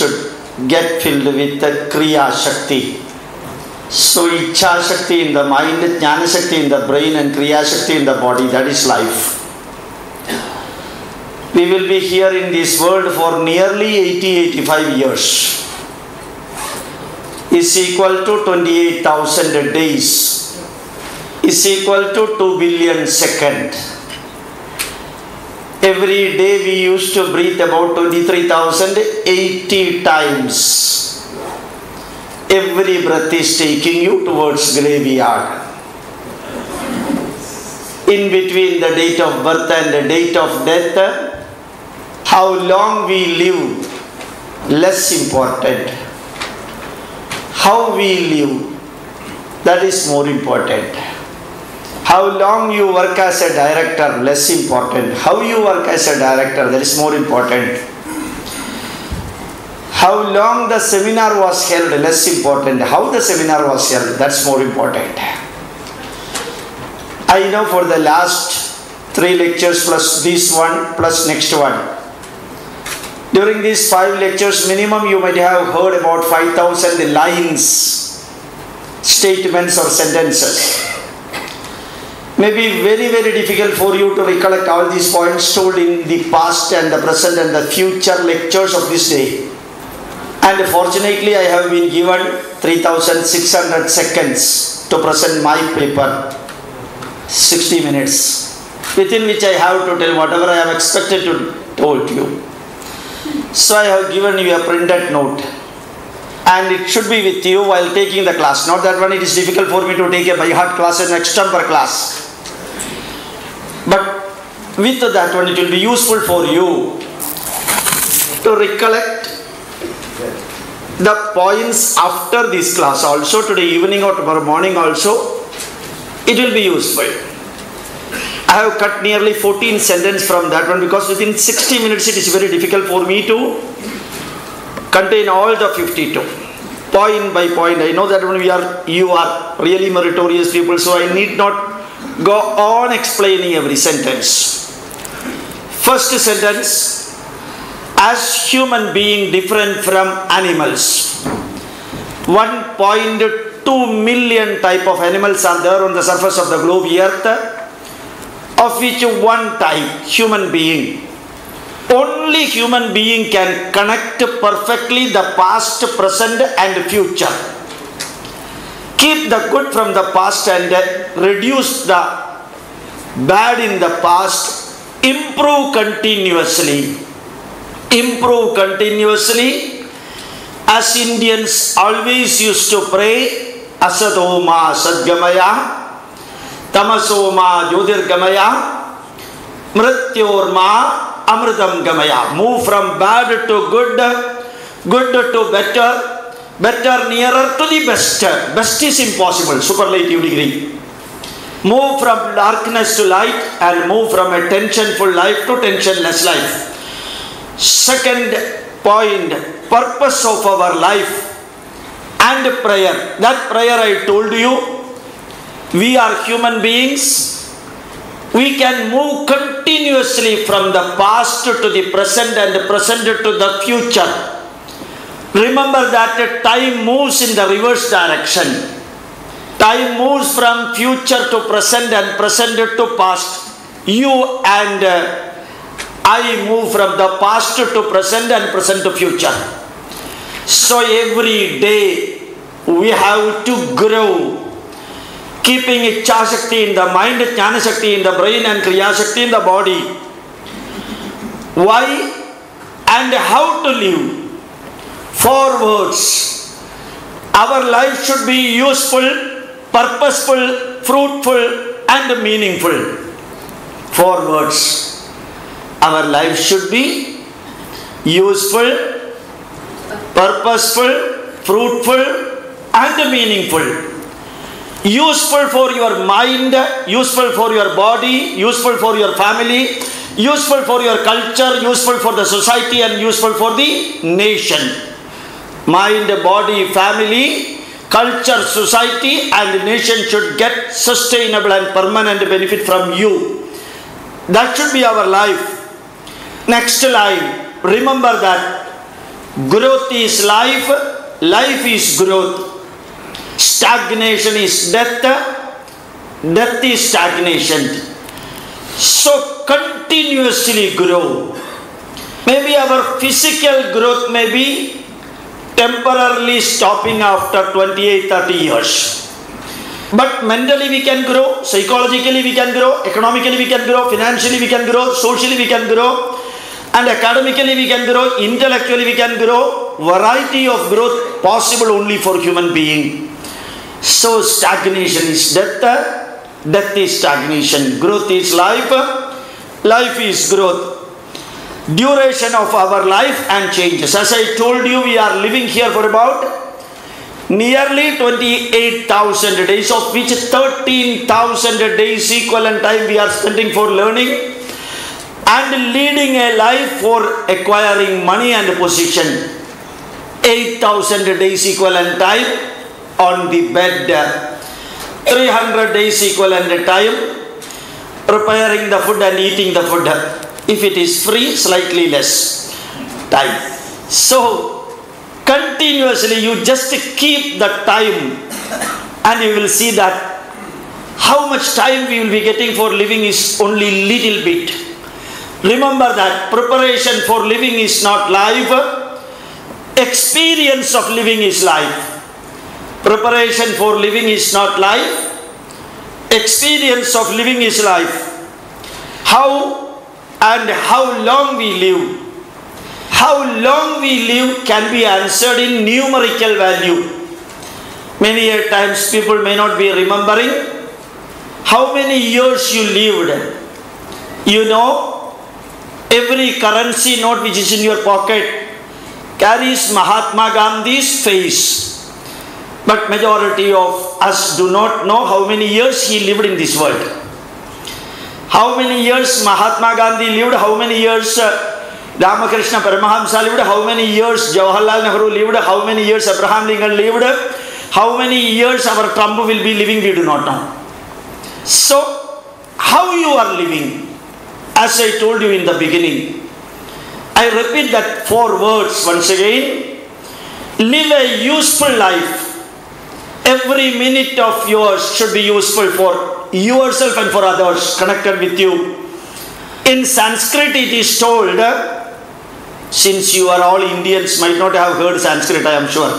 should get filled with the Kriya Shakti. So Ichha Shakti in the mind, Jnana Shakti in the brain, and Kriya Shakti in the body. That is life. We will be here in this world for nearly 80-85 years. Is equal to 28,000 days. Is equal to 2 billion seconds. Every day we used to breathe about 23,080 times. Every breath is taking you towards graveyard. In between the date of birth and the date of death, how long we live, less important. How we live, that is more important. How long you work as a director, less important. How you work as a director, that is more important. How long the seminar was held, less important. How the seminar was held, that's more important. I know for the last 3 lectures plus this one plus next one. During these 5 lectures, minimum you might have heard about 5,000 lines, statements or sentences. Maybe very, very difficult for you to recollect all these points told in the past and the present and the future lectures of this day. And fortunately, I have been given 3,600 seconds to present my paper, 60 minutes, within which I have to tell whatever I have expected to told you. So I have given you a printed note, and it should be with you while taking the class. Not that one, it is difficult for me to take a by heart class and extempore class. But with that one, it will be useful for you to recollect the points after this class also, today evening or tomorrow morning also. It will be useful. I have cut nearly 14 sentences from that one because within 60 minutes it is very difficult for me to contain all the 52. Point by point. I know that when you are really meritorious people, so I need not go on explaining every sentence. First sentence, as human being different from animals. 1.2 million type of animals are there on the surface of the globe earth, of which one type, human being. Only human being can connect perfectly the past, present and future. Keep the good from the past and reduce the bad in the past. Improve continuously. Improve continuously. As Indians always used to pray, Asadoma Sadgamaya, Tamasoma Jyotirgamaya, Mrityorma Amritam Gamaya. Move from bad to good, good to better, better nearer to the best. Best is impossible, superlative degree. Move from darkness to light and move from a tensionful life to tensionless life. Second point, purpose of our life and prayer. That prayer I told you, we are human beings. We can move continuously from the past to the present and the present to the future. Remember that time moves in the reverse direction. Time moves from future to present and present to past. You and I move from the past to present and present to future. So every day we have to grow. Keeping Ichha Shakti in the mind, Jnana Shakti in the brain and Kriya Shakti in the body. Why and how to live? 4 words. Our life should be useful, purposeful, fruitful and meaningful. 4 words. Our life should be useful, purposeful, fruitful and meaningful. Useful for your mind, useful for your body, useful for your family, useful for your culture, useful for the society and useful for the nation. Mind, body, family, culture, society and nation should get sustainable and permanent benefit from you. That should be our life. Next line, remember that Growth is life. Life is growth. Stagnation is death. Death is stagnation. So continuously grow. Maybe our physical growth may be temporarily stopping after 28-30 years. But mentally we can grow, psychologically we can grow, economically we can grow, financially we can grow, socially we can grow, and academically we can grow, intellectually we can grow. Variety of growth possible only for human being. So stagnation is death, death is stagnation. Growth is life, life is growth. Duration of our life and changes. As I told you, we are living here for about nearly 28,000 days, of which 13,000 days equivalent time we are spending for learning and leading a life for acquiring money and position. 8,000 days equivalent time on the bed. 300 days equivalent time preparing the food and eating the food. If it is free, slightly less time. So continuously you just keep the time and you will see that how much time we will be getting for living is only little bit. Remember that preparation for living is not life. Experience of living is life. Preparation for living is not life. Experience of living is life. How and how long we live. How long we live can be answered in numerical value. Many a times people may not be remembering how many years you lived. You know, every currency note which is in your pocket carries Mahatma Gandhi's face. But majority of us do not know how many years he lived in this world. How many years Mahatma Gandhi lived, how many years Ramakrishna Paramahamsa lived, how many years Jawaharlal Nehru lived, how many years Abraham Lincoln lived, how many years our Trump will be living, we do not know. So, how you are living? As I told you in the beginning, I repeat that 4 words once again. Live a useful life. Every minute of yours should be useful for yourself and for others connected with you. In Sanskrit it is told, since you are all Indians, might not have heard Sanskrit, I am sure.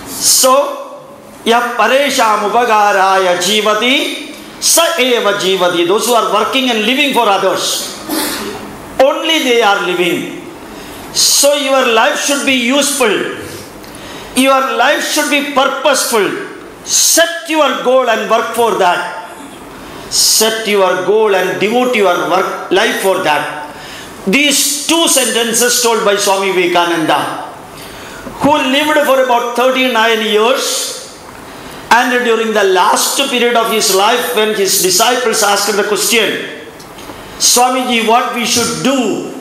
So, ya paresham upagaraya jivati sa eva jivati. Those who are working and living for others, only they are living. So your life should be useful. Your life should be purposeful. Set your goal and work for that. Set your goal and devote your life for that. These 2 sentences told by Swami Vivekananda, who lived for about 39 years, and during the last period of his life, when his disciples asked the question, Swamiji, what we should do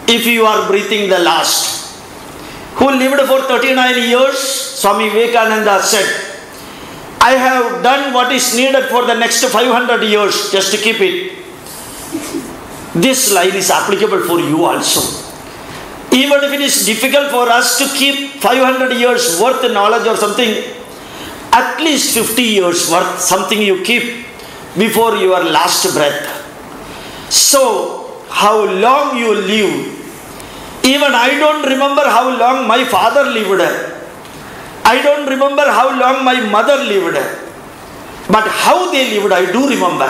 if you are breathing the last? Who lived for 39 years, Swami Vivekananda said, I have done what is needed for the next 500 years, just to keep it. This line is applicable for you also. Even if it is difficult for us to keep 500 years worth knowledge or something, at least 50 years worth something you keep before your last breath. So, how long you live. Even I don't remember how long my father lived. I don't remember how long my mother lived. But how they lived, I do remember.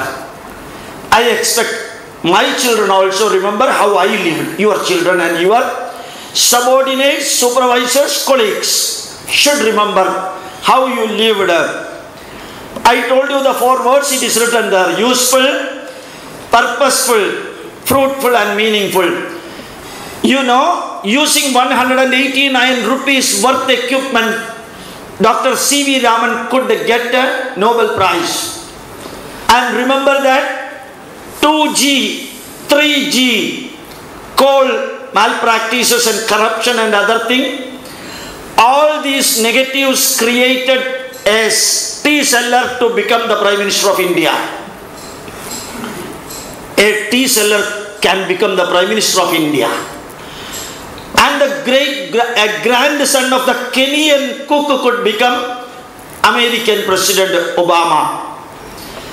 I expect my children also remember how I lived. Your children and your subordinates, supervisors, colleagues should remember how you lived. I told you the 4 words, it is written there. Useful, purposeful, fruitful and meaningful. You know, using 189 rupees worth equipment, Dr. C.V. Raman could get a Nobel Prize. And remember that 2G, 3G, coal malpractices and corruption and other thing, all these negatives created a tea seller to become the Prime Minister of India. A tea seller can become the Prime Minister of India. And the grandson of the Kenyan cook could become American President Obama.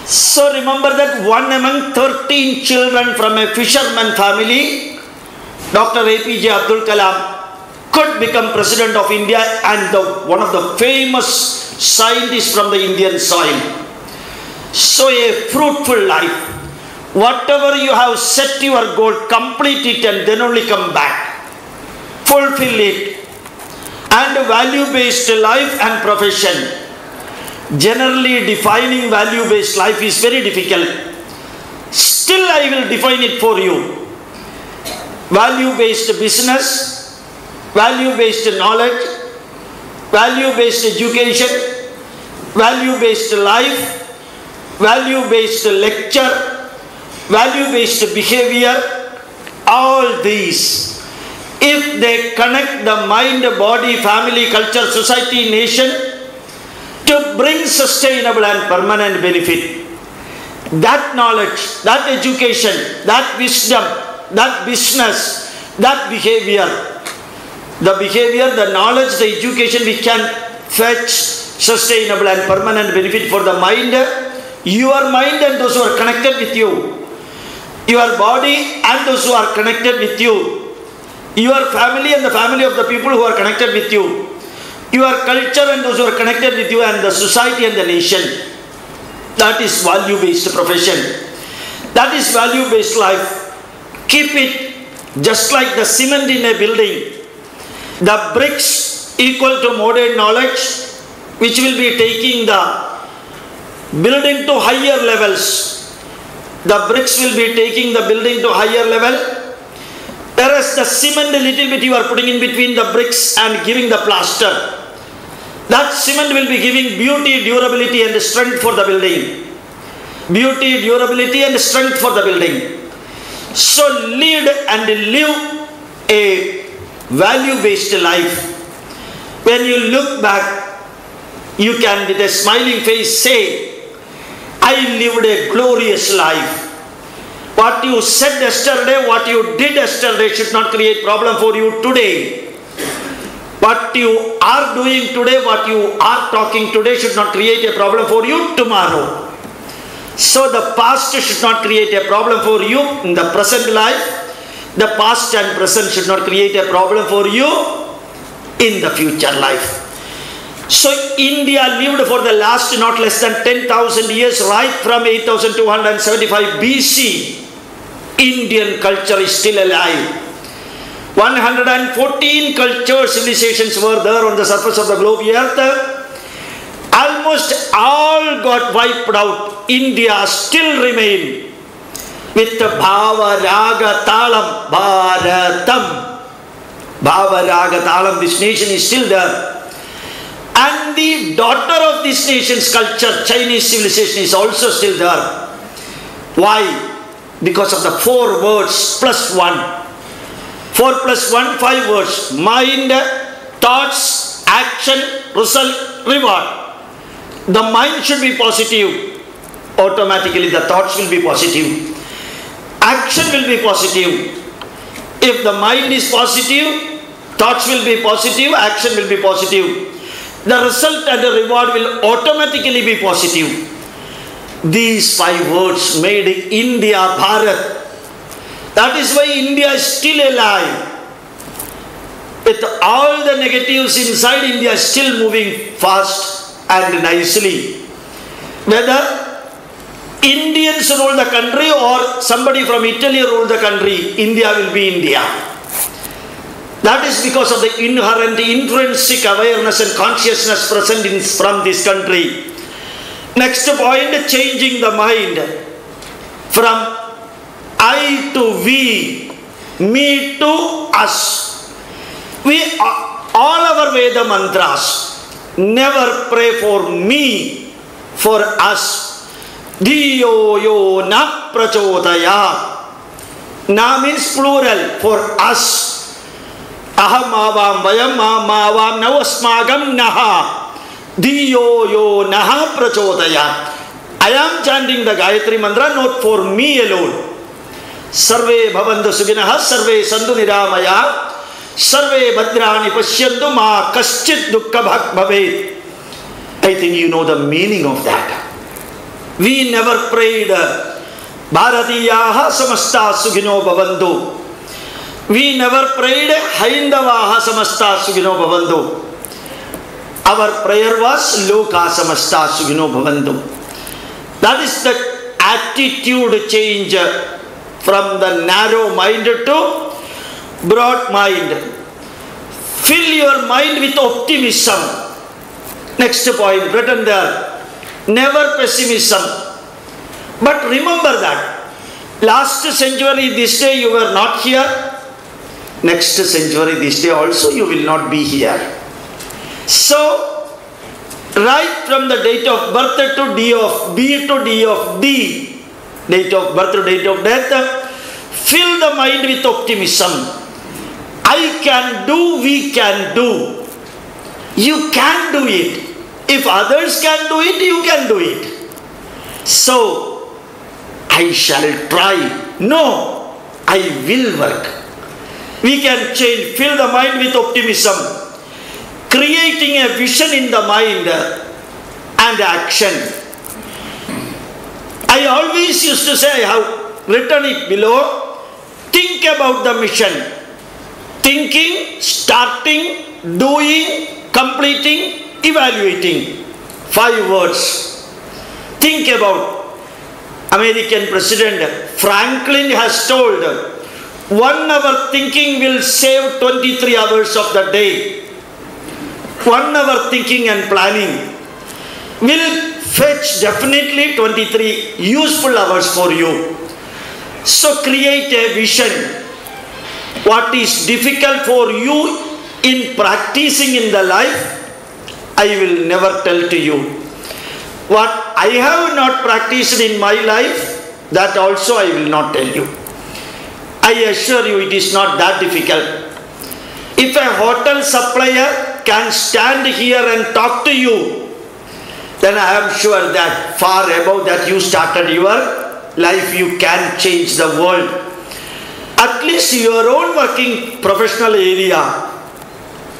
So remember that one among 13 children from a fisherman family, Dr. APJ Abdul Kalam, could become President of India and one of the famous scientists from the Indian soil. So a fruitful life. Whatever you have set your goal, complete it and then only come back. Fulfill it. And value-based life and profession. Generally defining value-based life is very difficult. Still I will define it for you. Value-based business, value-based knowledge, value-based education, value-based life, value-based lecture, value-based behavior, all these, if they connect the mind, body, family, culture, society, nation, to bring sustainable and permanent benefit, that knowledge, that education, that wisdom, that business, that behavior, the knowledge, the education, we can fetch sustainable and permanent benefit for the mind, your mind and those who are connected with you, your body and those who are connected with you, your family and the family of the people who are connected with you, your culture and those who are connected with you, and the society and the nation. That is value-based profession. That is value-based life. Keep it just like the cement in a building. The bricks equal to modern knowledge, which will be taking the building to higher levels. The bricks will be taking the building to higher level. Whereas the cement, a little bit you are putting in between the bricks and giving the plaster. That cement will be giving beauty, durability and strength for the building. Beauty, durability and strength for the building. So lead and live a value-based life. When you look back, you can with a smiling face say, I lived a glorious life. What you said yesterday, what you did yesterday should not create problem for you today. What you are doing today, what you are talking today should not create a problem for you tomorrow. So the past should not create a problem for you in the present life. The past and present should not create a problem for you in the future life. So India lived for the last not less than 10,000 years, right from 8275 BC. Indian culture is still alive. 114 cultures, civilizations were there on the surface of the globe earth. Almost all got wiped out. India still remained with Bhava Raga Talam, Bharatam. Bhava Raga Talam, this nation is still there. And the daughter of this nation's culture, Chinese civilization, is also still there. Why? Because of the 4 words plus 1. 4 plus 1, 5 words. Mind, thoughts, action, result, reward. The mind should be positive. Automatically the thoughts will be positive. Action will be positive. If the mind is positive, thoughts will be positive, action will be positive. The result and the reward will automatically be positive. These 5 words made India Bharat. That is why India is still alive. With all the negatives inside, India is still moving fast and nicely. Whether Indians rule the country or somebody from Italy rule the country, India will be India. That is because of the inherent intrinsic awareness and consciousness present from this country. Next point, changing the mind from I to we, me to us. We all our Veda mantras never pray for me, for us. Diyo yo na prachodaya. Na means plural, for us. Aham avam vayam avam navasmagam naha. Diyo yo naha prachodaya. I am chanting the Gayatri mantra not for me alone. Sarve bhavantu suginaha, sarve santu niramaya, Sarve Bhadrani Pashyantu Ma Kaschit Dukkha Bhak Bhavet. I think you know the meaning of that. We never prayed Bharatiyaha Samasta Sukhino Bhavantu. We never prayed Haindavaha Samasta Sukhino Bhavantu. Our prayer was Loka Samasta Sukhino Bhavantu. That is the attitude change from the narrow mind to broad mind. Fill your mind with optimism. Next point written there. Never pessimism. But remember that last century this day you were not here. Next century this day also you will not be here. So right from the date of birth to D of B to D of D, date of birth to date of death, fill the mind with optimism. I can do, we can do. You can do it. If others can do it, you can do it. So, I shall try. No, I will work. We can change, fill the mind with optimism. Creating a vision in the mind and action. I always used to say, I have written it below, think about the mission. Thinking, starting, doing, completing, evaluating. 5 words. Think about. American President Franklin has told 1 hour thinking will save 23 hours of the day. 1 hour thinking and planning will fetch definitely 23 useful hours for you. So create a vision. What is difficult for you in practicing in the life, I will never tell to you. What I have not practiced in my life, that also I will not tell you. I assure you it is not that difficult. If a hotel supplier can stand here and talk to you, then I am sure that far above that you started your life, you can change the world. At least your own working professional area.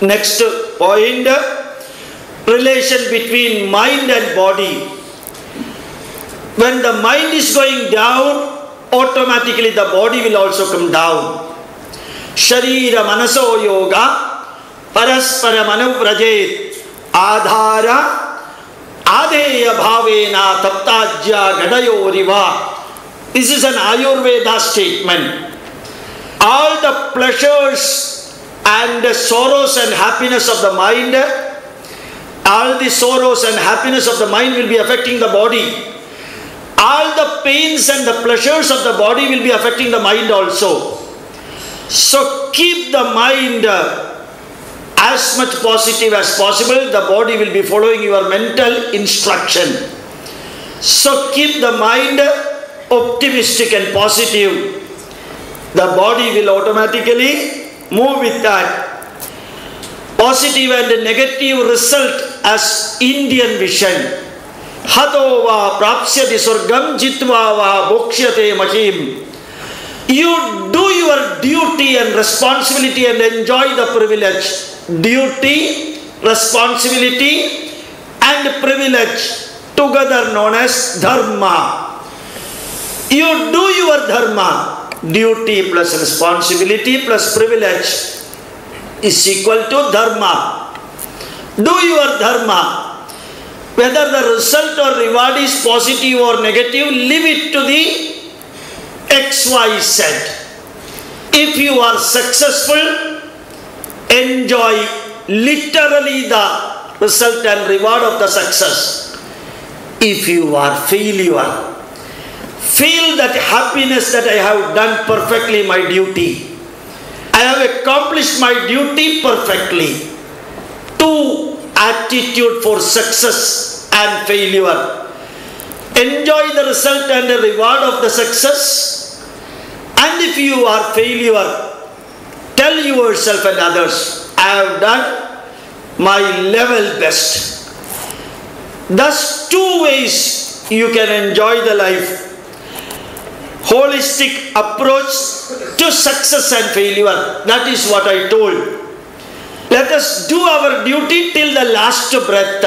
Next point, relation between mind and body. When the mind is going down, automatically the body will also come down. Sharira manaso yoga paraspara manuprajet adhara Adeya bhavena taptajya gadayoriva. This is an Ayurveda statement. All the pleasures and the sorrows and happiness of the mind, all the sorrows and happiness of the mind will be affecting the body. All the pains and the pleasures of the body will be affecting the mind also. So keep the mind as much positive as possible. The body will be following your mental instruction. So keep the mind optimistic and positive. The body will automatically move with that. Positive and negative result as Indian vision. Hato va prapsyati surgam jitva va bokshyate mahim. You do your duty and responsibility and enjoy the privilege. Duty, responsibility and privilege together known as dharma. You do your dharma. Duty plus responsibility plus privilege is equal to dharma. Do your dharma. Whether the result or reward is positive or negative, leave it to the XYZ. If you are successful, enjoy literally the result and reward of the success. If you are failure, feel that happiness that I have done perfectly my duty. I have accomplished my duty perfectly. 2 attitude for success and failure. Enjoy the result and the reward of the success. And if you are failure, tell yourself and others, I have done my level best. Thus 2 ways you can enjoy the life. holistic approach to success and failure. That is what I told. Let us do our duty till the last breath.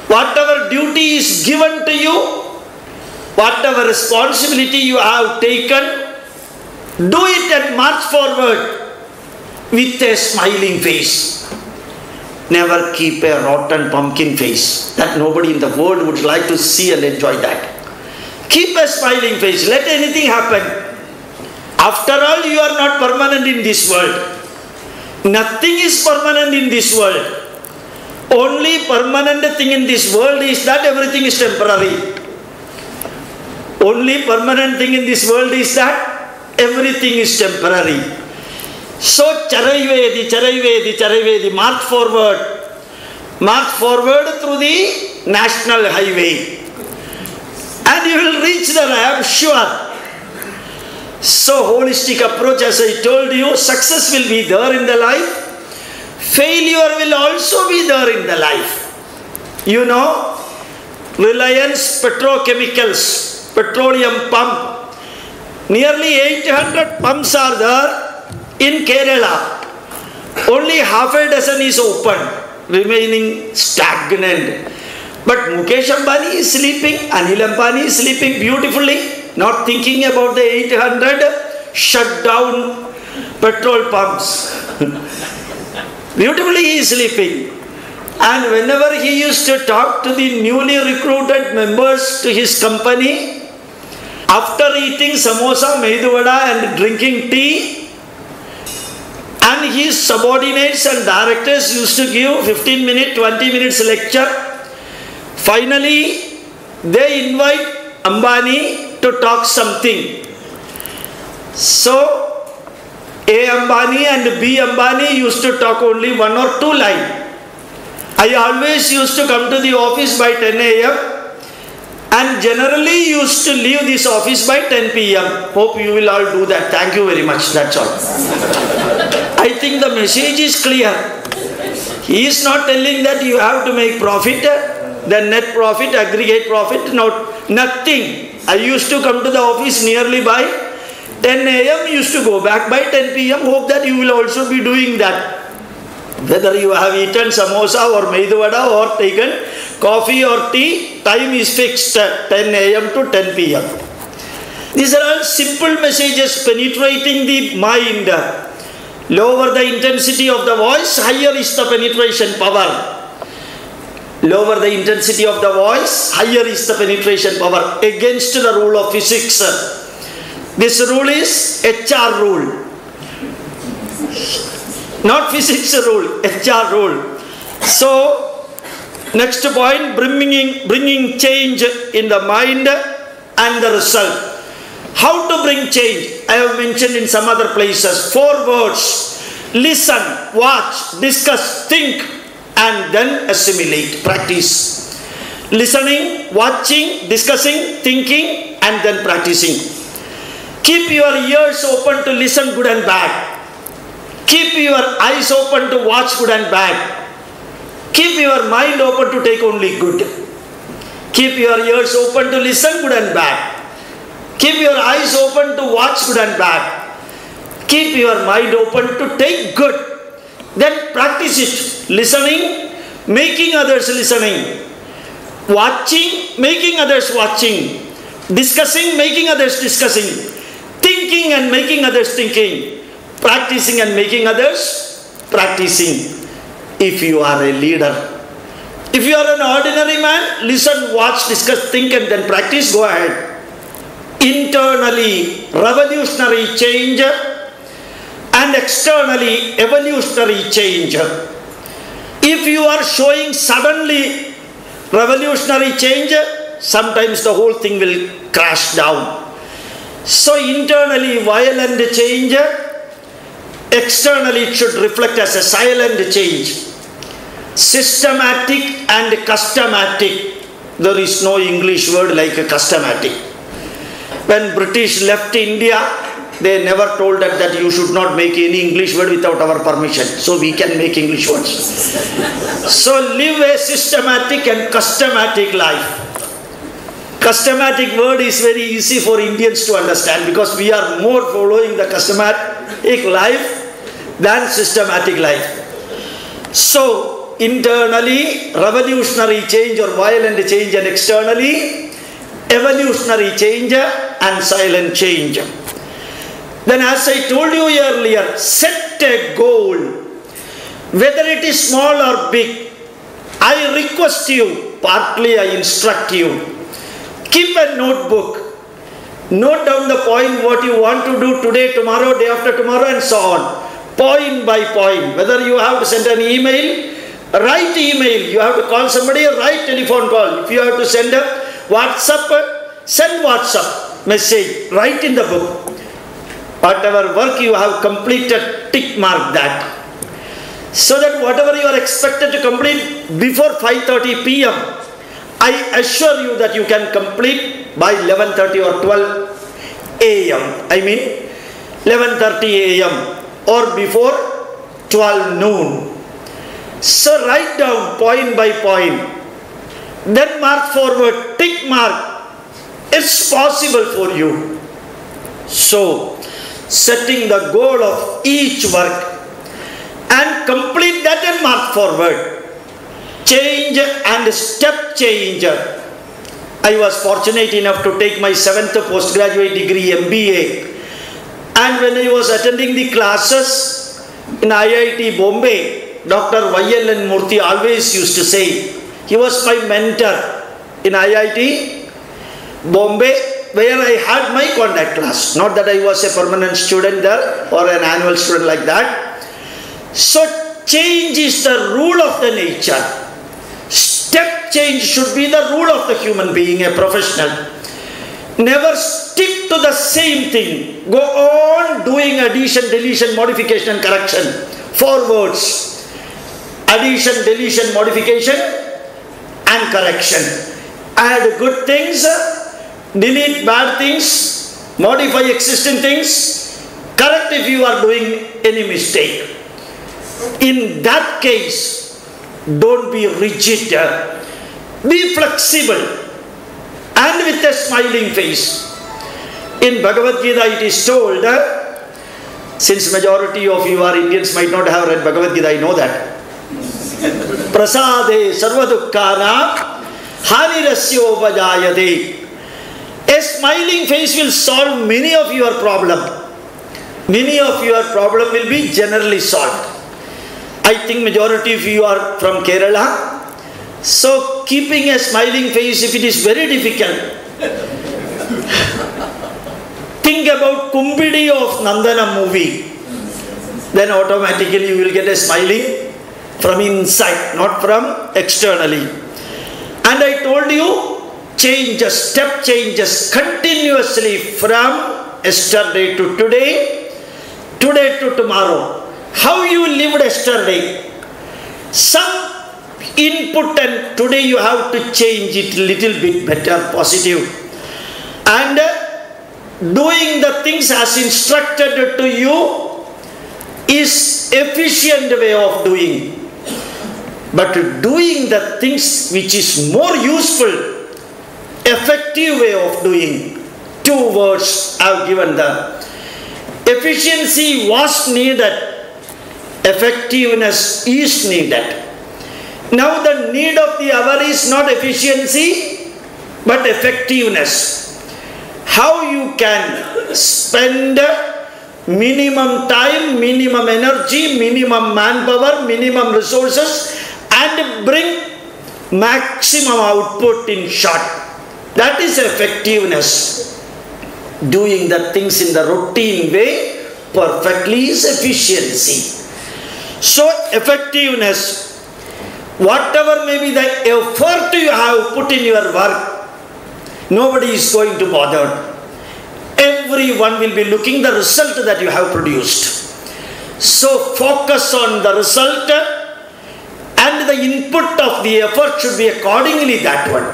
Whatever duty is given to you, whatever responsibility you have taken, do it and march forward with a smiling face. Never keep a rotten pumpkin face. That nobody in the world would like to see and enjoy that. Keep a smiling face. Let anything happen. After all, you are not permanent in this world. Nothing is permanent in this world. Only permanent thing in this world is that everything is temporary. Only permanent thing in this world is that everything is temporary. So, Charaivedi, march forward. March forward through the national highway. And you will reach there, I am sure. So, holistic approach, as I told you, success will be there in the life. Failure will also be there in the life. You know, Reliance Petrochemicals, petroleum pump. Nearly 800 pumps are there in Kerala. Only half a dozen is open, remaining stagnant. But Mukesh Ambani is sleeping, Anil Ambani is sleeping beautifully, not thinking about the 800 shut down petrol pumps. Beautifully he is sleeping. And whenever he used to talk to the newly recruited members to his company, after eating samosa, medu vada and drinking tea, and his subordinates and directors used to give 15 minutes, 20 minutes lecture. Finally, they invite Ambani to talk something. So, A. Ambani and B. Ambani used to talk only 1 or 2 lines. I always used to come to the office by 10 a.m. and generally used to leave this office by 10 p.m. Hope you will all do that. Thank you very much. That's all. I think the message is clear. He is not telling that you have to make profit, the net profit, aggregate profit, nothing. I used to come to the office nearly by 10 a.m. used to go back by 10 p.m. Hope that you will also be doing that. Whether you have eaten samosa or medu vada or taken coffee or tea, time is fixed 10 a.m. to 10 p.m. These are all simple messages penetrating the mind. Lower the intensity of the voice, higher is the penetration power. Lower the intensity of the voice, higher is the penetration power. Against the rule of physics. This rule is HR rule. Not physics rule, HR rule. So, next point, bringing change in the mind and the result. How to bring change? I have mentioned in some other places. 4 words. Listen, watch, discuss, think, and then assimilate. Practice. Listening, watching, discussing, thinking, and then practicing. Keep your ears open to listen good and bad. Keep your eyes open to watch good and bad. Keep your mind open to take only good. Keep your ears open to listen good and bad. Keep your eyes open to watch good and bad. Keep your mind open to take good. Then practice it. Listening, making others listening. Watching, making others watching. Discussing, making others discussing. Thinking and making others thinking. Practicing and making others practicing. If you are a leader. If you are an ordinary man, listen, watch, discuss, think, and then practice, go ahead. Internally, revolutionary change, and externally, evolutionary change. If you are showing suddenly revolutionary change, sometimes the whole thing will crash down. So internally, violent change, externally it should reflect as a silent change. Systematic and custommatic. There is no English word like a custommatic. When British left India, they never told us that you should not make any English word without our permission. So we can make English words. So live a systematic and custommatic life. Custommatic word is very easy for Indians to understand because we are more following the custommatic life than systematic life. So, internally, revolutionary change or violent change, and externally, evolutionary change and silent change. Then, as I told you earlier, set a goal. Whether it is small or big, I request you, partly I instruct you. Keep a notebook. Note down the point what you want to do today, tomorrow, day after tomorrow, and so on. Point by point. Whether you have to send an email, write email. You have to call somebody, write telephone call. If you have to send a WhatsApp, send WhatsApp message. Write in the book. Whatever work you have completed, tick mark that. So that whatever you are expected to complete before 5:30 p.m., I assure you that you can complete by 11:30 or 12 a.m. I mean 11:30 a.m. or before 12 noon. So write down point by point. Then mark forward, tick mark. It's possible for you. So, setting the goal of each work and complete that and mark forward. Change and step change. I was fortunate enough to take my 7th postgraduate degree MBA, and when I was attending the classes in IIT Bombay, Dr. Y.L.N. Murthy always used to say, he was my mentor in IIT Bombay, where I had my contact class. Not that I was a permanent student there or an annual student like that. So change is the rule of the nature. Step change should be the rule of the human being, a professional. Never stick to the same thing. Go on doing addition, deletion, modification and correction. Forwards. Addition, deletion, modification and correction. Add good things, delete bad things, modify existing things, correct if you are doing any mistake. In that case, don't be rigid, be flexible and with a smiling face. In Bhagavad Gita it is told, since majority of you are Indians might not have read Bhagavad Gita, I know that. Prasade sarvadukkana hanirasya upajayate. A smiling face will solve many of your problem. Many of your problem will be generally solved. I think majority of you are from Kerala. So keeping a smiling face, if it is very difficult, think about Kumbidi of Nandana movie. Then automatically you will get a smiling from inside, not from externally. And I told you, changes, step changes continuously from yesterday to today, today to tomorrow. How you lived yesterday, some input, and today you have to change it a little bit better, positive. And doing the things as instructed to you is efficient way of doing. But doing the things which is more useful, effective way of doing. 2 words I have given them. Efficiency was needed. Effectiveness is needed. Now the need of the hour is not efficiency but effectiveness. How you can spend minimum time, minimum energy, minimum manpower, minimum resources and bring maximum output in short. That is effectiveness. Doing the things in the routine way perfectly is efficiency. So effectiveness, whatever may be the effort you have put in your work, nobody is going to bother. Everyone will be looking the result that you have produced. So focus on the result and the input of the effort should be accordingly that one.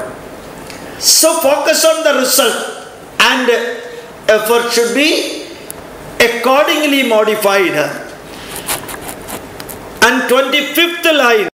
So focus on the result and effort should be accordingly modified. And 25th line.